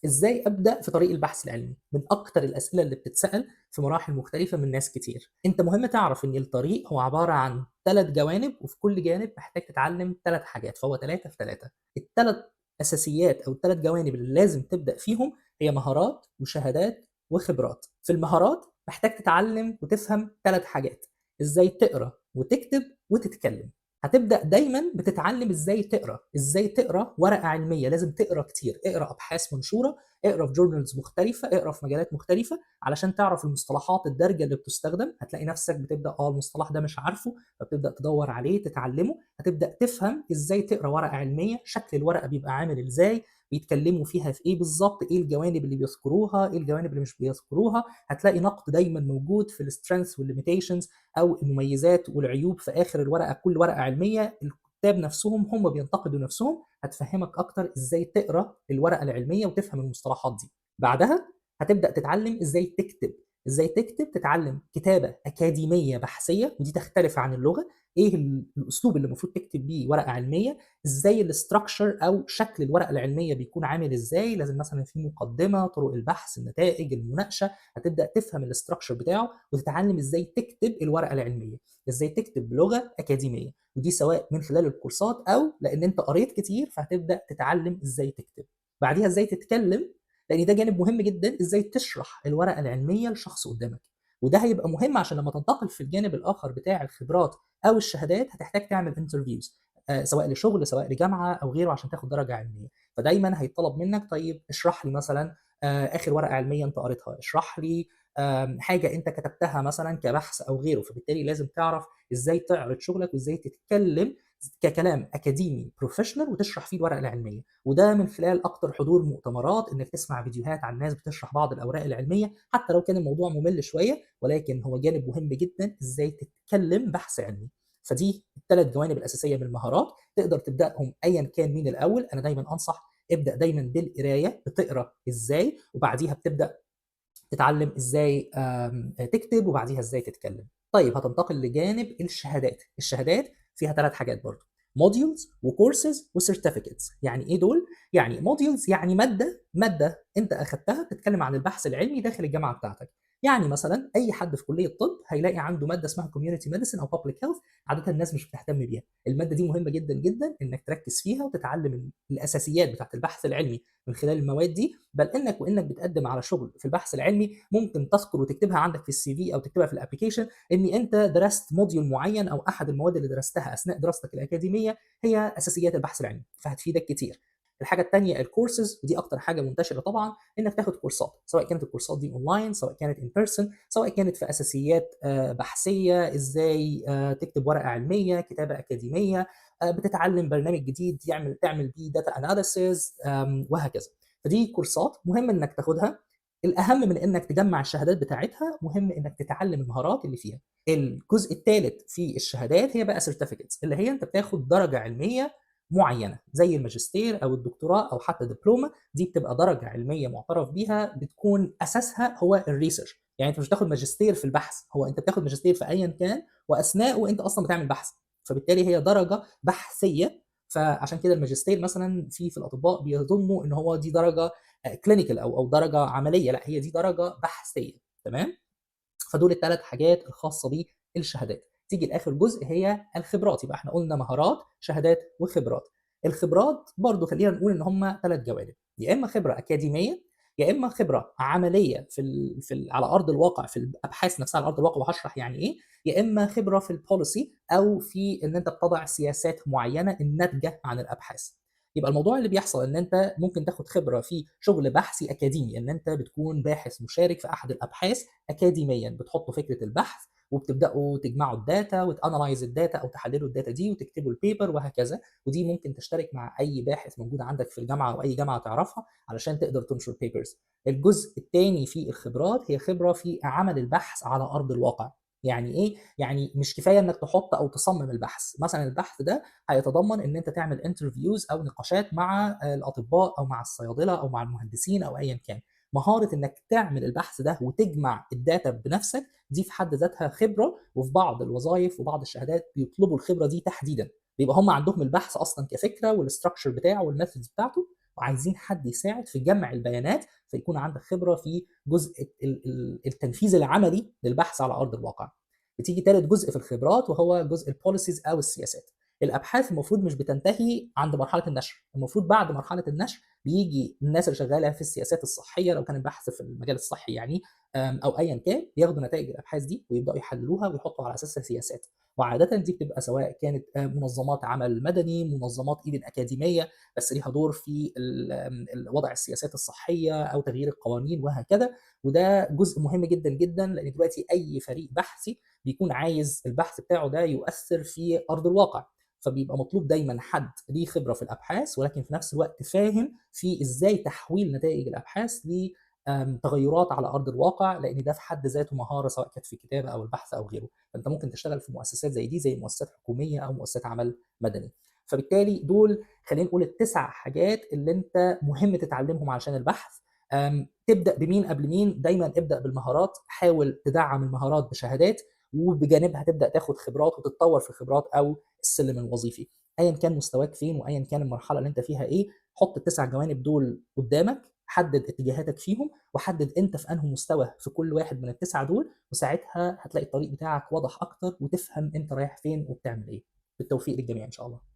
إزاي أبدأ في طريق البحث العلمي؟ من أكتر الأسئلة اللي بتتسأل في مراحل مختلفة من ناس كتير. أنت مهم تعرف إن الطريق هو عبارة عن 3 جوانب، وفي كل جانب محتاج تتعلم 3 حاجات، فهو 3 في 3. ال3 أساسيات أو ال3 جوانب اللي لازم تبدأ فيهم هي مهارات وشهادات وخبرات. في المهارات محتاج تتعلم وتفهم 3 حاجات، إزاي تقرا وتكتب وتتكلم. هتبدأ دايمًا بتتعلم إزاي تقرا ورقة علمية، لازم تقرا كتير، اقرا أبحاث منشورة، اقرا في journals مختلفة، اقرا في مجالات مختلفة، علشان تعرف المصطلحات الدارجة اللي بتُستخدم. هتلاقي نفسك بتبدأ المصطلح ده مش عارفه، فبتبدأ تدوّر عليه، تتعلمه. هتبدأ تفهم إزاي تقرا ورقة علمية، شكل الورقة بيبقى عامل إزاي، بيتكلموا فيها في إيه بالضبط، إيه الجوانب اللي بيذكروها، إيه الجوانب اللي مش بيذكروها. هتلاقي نقد دايمًا موجود في الstrengths والlimitations أو المميزات والعيوب في آخر الورقة. كل ورقة علمية الكتاب نفسهم هم بينتقدوا نفسهم. هتفهمك أكتر إزاي تقرا الورقة العلمية وتفهم المصطلحات دي. بعدها هتبدأ تتعلم إزاي تكتب. إزاي تكتب، تتعلم كتابة أكاديمية بحثية، ودي تختلف عن اللغة. إيه الأسلوب اللي المفروض تكتب بيه ورقة علمية، إزاي الstructure أو شكل الورقة العلمية بيكون عامل إزاي، لازم مثلًا في مقدمة، طرق البحث، النتائج، المناقشة. هتبدأ تفهم الstructure بتاعه وتتعلم إزاي تكتب الورقة العلمية، إزاي تكتب بلغة أكاديمية. ودي سواء من خلال الكورسات أو لإن أنت قريت كتير فهتبدأ تتعلم إزاي تكتب. بعديها إزاي تتكلم، لإن ده جانب مهم جدًا، إزاي تشرح الورقة العلمية لشخص قدامك. وده هيبقى مهم عشان لمّا تنتقل في الجانب الآخر بتاع الخبرات أو الشهادات هتحتاج تعمل interviews، سواء لشغل، سواء لجامعة أو غيره عشان تاخد درجة علمية. فدايمًا هيتطلب منك طيب اشرح لي مثلًا آخر ورقة علمية أنت قريتها، اشرح لي حاجة أنت كتبتها مثلًا كبحث أو غيره. فبالتالي لازم تعرف إزاي تعرض شغلك وإزاي تتكلم ككلام أكاديمي professional وتشرح فيه الورقة العلمية. وده من خلال أكتر حضور مؤتمرات، إنك تسمع فيديوهات عن ناس بتشرح بعض الأوراق العلمية، حتى لو كان الموضوع ممل شوية، ولكن هو جانب مهم جدًا إزاي تتكلم بحث علمي. فدي ال3 جوانب الأساسية من المهارات، تقدر تبدأهم أيًا كان مين الأول. أنا دايمًا أنصح ابدأ دايمًا بالقراية، بتقرا إزاي، وبعديها بتبدأ تتعلم إزاي تكتب، وبعديها إزاي تتكلم. طيب هتنتقل لجانب الشهادات. الشهادات فيها 3 حاجات برضه، modules وcourses وcertificates. يعني إيه دول؟ يعني modules يعني مادة أنت أخدتها بتتكلم عن البحث العلمي داخل الجامعة بتاعتك. يعني مثلًا أي حد في كلية طب هيلاقي عنده مادة اسمها community medicine أو public health، عادةً الناس مش بتهتم بيها. المادة دي مهمة جدًا، جدًا إنك تركز فيها وتتعلم الأساسيات بتاعة البحث العلمي من خلال المواد دي. بل إنك وإنك بتقدم على شغل في البحث العلمي ممكن تذكر وتكتبها عندك في الCV أو تكتبها في الapplication إن أنت درست موديول معين أو أحد المواد اللي درستها أثناء دراستك الأكاديمية هي أساسيات البحث العلمي، فهتفيدك كتير. الحاجة التانية الcourses، ودي أكتر حاجة منتشرة طبعًا، إنك تاخد كورسات، سواء كانت الكورسات دي أونلاين، سواء كانت in person، سواء كانت في أساسيات بحثية، إزاي تكتب ورقة علمية، كتابة أكاديمية، بتتعلم برنامج جديد تعمل بيه data analysis، وهكذا. فدي كورسات مهم إنك تاخدها. الأهم من إنك تجمّع الشهادات بتاعتها، مهم إنك تتعلم المهارات اللي فيها. الجزء التالت في الشهادات هي بقى certificates، اللي هي أنت بتاخد درجة علمية معيّنة، زي الماجستير أو الدكتوراه أو حتى دبلومة. دي بتبقى درجة علمية مُعترف بيها، بتكون أساسها هو الresearch. يعني أنت مش بتاخد ماجستير في البحث، هو أنت بتاخد ماجستير في أيًا كان، وأثناءه أنت أصلًا بتعمل بحث. فبالتالي هي درجة بحثية. فعشان كده الماجستير مثلًا في الأطباء بيظنوا إن هو دي درجة clinical أو درجة عملية، لأ هي دي درجة بحثية. تمام؟ فدول ال3 حاجات الخاصة بالشهادات. تيجي لآخر جزء هي الخبرات. يبقى إحنا قُلنا مهارات، شهادات، وخبرات. الخبرات برضه خلّينا نقول إن هم 3 جوانب، يا إما خبرة أكاديمية، يا إما خبرة عملية على أرض الواقع في الأبحاث نفسها على أرض الواقع وهاشرح يعني إيه، يا إما خبرة في الpolicy أو في إن أنت بتضع سياسات معيّنة الناتجة عن الأبحاث. يبقى الموضوع اللي بيحصل إن أنت ممكن تاخد خبرة في شغل بحثي أكاديمي، إن أنت بتكون باحث مشارك في أحد الأبحاث أكاديميًا، بتحطّوا فكرة البحث وبتبدأوا تجمعوا الdata وتanalyze الdata أو تحلّلوا الdata دي وتكتبوا الpaper وهكذا. ودي ممكن تشترك مع أي باحث موجود عندك في الجامعة أو أي جامعة تعرفها علشان تقدر تنشر papers. الجزء التاني في الخبرات هي خبرة في عمل البحث على أرض الواقع. يعني إيه؟ يعني مش كفاية إنّك تحُط أو تصمم البحث. مثلًا البحث ده هيتضمن إن أنت تعمل interviews أو نقاشات مع الأطباء أو مع الصيادلة أو مع المهندسين أو أيًا كان. مهارة إنك تعمل البحث ده وتجمع الdata بنفسك، دي في حد ذاتها خبرة. وفي بعض الوظايف وبعض الشهادات بيطلبوا الخبرة دي تحديدًا، بيبقى هم عندهم البحث أصلًا كفكرة والstructure بتاعه والmethods بتاعته، وعايزين حد يساعد في جمع البيانات، فيكون عندك خبرة في جزء التنفيذ العملي للبحث على أرض الواقع. بتيجي تالت جزء في الخبرات وهو جزء الpolicies أو السياسات. الأبحاث المفروض مش بتنتهي عند مرحلة النشر، المفروض بعد مرحلة النشر بييجي الناس اللي شغالة في السياسات الصحية لو كان البحث في المجال الصحي يعني، أو أيًا كان، ياخدوا نتائج الأبحاث دي ويبدأوا يحللوها ويحطوا على أساسها سياسات. وعادةً دي بتبقى سواء كانت منظمات عمل مدني، منظمات even أكاديمية بس ليها دور في وضع السياسات الصحية أو تغيير القوانين وهكذا. وده جزء مهم جدًا، جدًا، لأن دلوقتي أي فريق بحثي بيكون عايز البحث بتاعه ده يؤثّر في أرض الواقع، فبيبقى مطلوب دايمًا حد ليه خبرة في الأبحاث، ولكن في نفس الوقت فاهم في إزاي تحويل نتائج الأبحاث تغيرات على أرض الواقع، لأن ده في حد ذاته مهارة سواء كانت في الكتابة أو البحث أو غيره. فأنت ممكن تشتغل في مؤسسات زي دي، زي مؤسسات حكومية أو مؤسسات عمل مدني. فبالتالي دول خلينا نقول ال9 حاجات اللي أنت مهم تتعلمهم علشان البحث. تبدأ بمين قبل مين؟ دايمًا ابدأ بالمهارات، حاول تدعّم المهارات بشهادات، وبجانبها تبدأ تاخد خبرات وتتطور في الخبرات أو السلم الوظيفي. أيًا كان مستواك فين وأيًا كان المرحلة اللي أنت فيها إيه، حُط ال9 جوانب دول قدامك، حدد اتجاهاتك فيهم، وحدد أنت في أنهي مستوى في كل واحد من ال9 دول، وساعتها هتلاقي الطريق بتاعك واضح أكتر وتفهم أنت رايح فين وبتعمل إيه. بالتوفيق للجميع إن شاء الله.